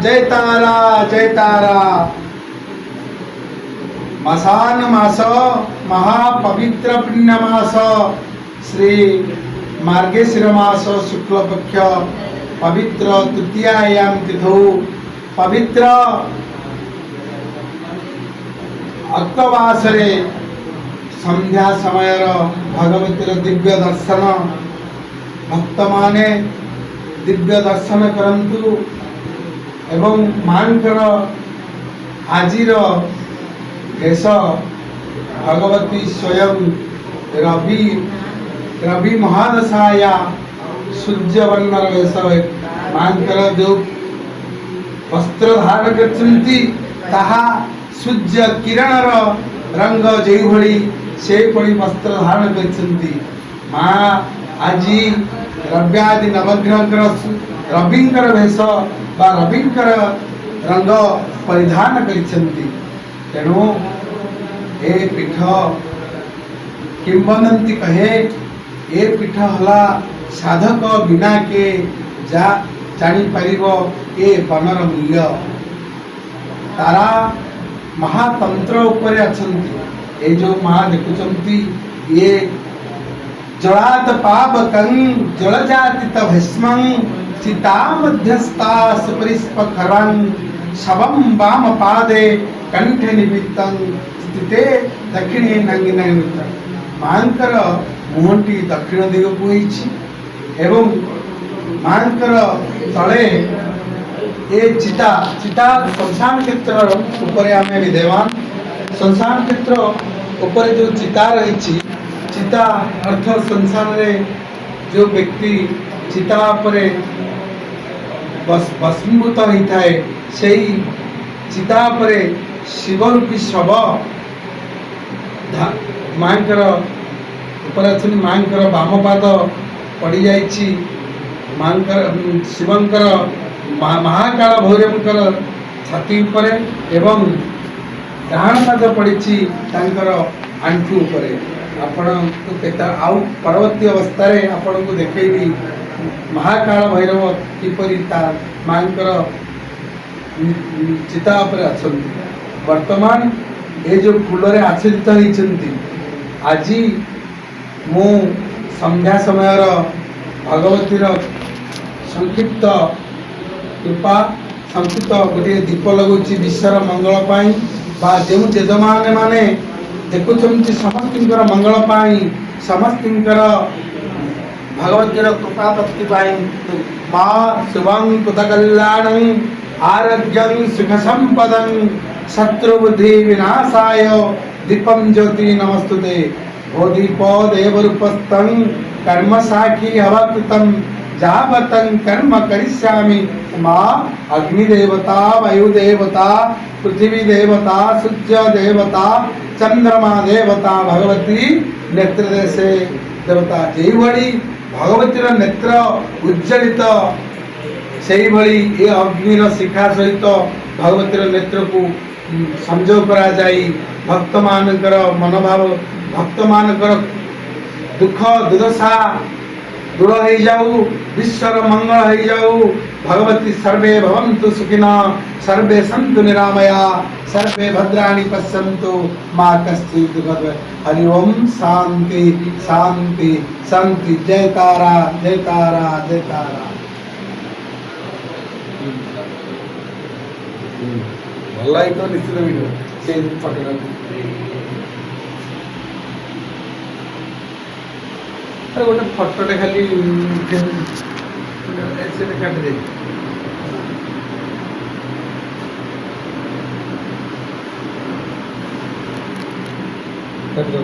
जय तारा जय तारा। मसान मास महापवित्र पुण्य मास श्री मार्गशीर मास शुक्ल पक्ष पवित्र तृतीयायाम तिथौ पवित्र अक्तवासरे संध्या समय भगवतीर दिव्य दर्शन भक्त माने दिव्य दर्शन करंतु एवं मानकर आजिर भेष भगवती स्वयं रवि महादशाया सूर्य वर्णर भेष मानकर जो वस्त्र धारण करछंती ताहा सूर्य किरणर रंग जेई भली से पड़ी वस्त्र धारण करछंती। माँ आजी रव्यादि नवग्रह रविंकर भेष बा रविंकर रंग परिधान करिछंती। तेणु ए पीठ किंवदंती कहे ए पीठ हला साधक बिना के जानी पारिबो ए बनर मूल्य। तारा महातंत्र उपरे अछंती। ए जो माँ देखुचंती ये जलात पावकं जलजातित भस्मं चिता मध्यस्था सुपरिस्पखरं शवं वाम पादे कंठे निमित्तं स्थिते दक्षिणे नंगिने निमित्तं। मांकर मुहटी दक्षिण दिग को होईछि एवं मांकर तळे ए चिता चिता संसार क्षेत्र ऊपर आमे विद्यमान। संसार क्षेत्र ऊपर जो चिता रही चिता अर्थ संसार रे जो व्यक्ति चिता परे भस्मीभूत होता है सही चिता परे शिवरूपी शव मांकर ऊपर अच्छी मांकर बाम पाद पड़ जाइछि। मांकर शिवंकर महाकाल भैरवंकर छाती उपरे एवं डाहाण पाद पड़ी तांकर आंठू उपरे। आपण आउ परवर्ती अवस्था आपण को देखी महाकाल भैरव किपरि मांकर चिता उपरे अछंती। वर्तमान ए जो फूल आच्छादित होती आज मु संध्या समय भगवतीर संक्षिप्त कृपा संक्षिप्त गोटे दीप लगुच विश्वर मंगल पाई बा जो जजमान माने देखुंत समस्त मंगल पाई समस्त भगवतीर कृपा भक्ति पाई माँ शुभं कृत कल्याण आरोग्यं सुख संपदं शत्रुबुद्धि विनाशाय दीपं ज्योति नमस्तुते। ओ दीप देवरूपस्थं कर्म साखी अवकृतं जावतं कर्म करिष्यामि। माँ अग्निदेवता वायुदेवता पृथ्वी देवता सूर्य देवता चंद्रमा देवता भगवती नेत्र देशे देवता जे भली भगवतीर नेत्र उज्जलित से भली ये अग्निर शिखा सहित भगवतीर नेत्र को संजोग करा जाई भक्त मानकर मनोभाव भक्त मानकर दुख दुर्दशा दूर हो जाऊ विश्वर मंगल हो जाऊ। भगवती सर्वे भवन्तु सुखिनः सर्वे सन्तु निरामया सर्वे भद्राणि पश्यन्तु मा कश्चित् दुःखद। हरि ओम शांति शांति शांति। जय तारा जय तारा जय तारा। भलाई तो निश्चित वीडियो से पकड़ अरे गोटे फटोटे खाली काट दे कर दो।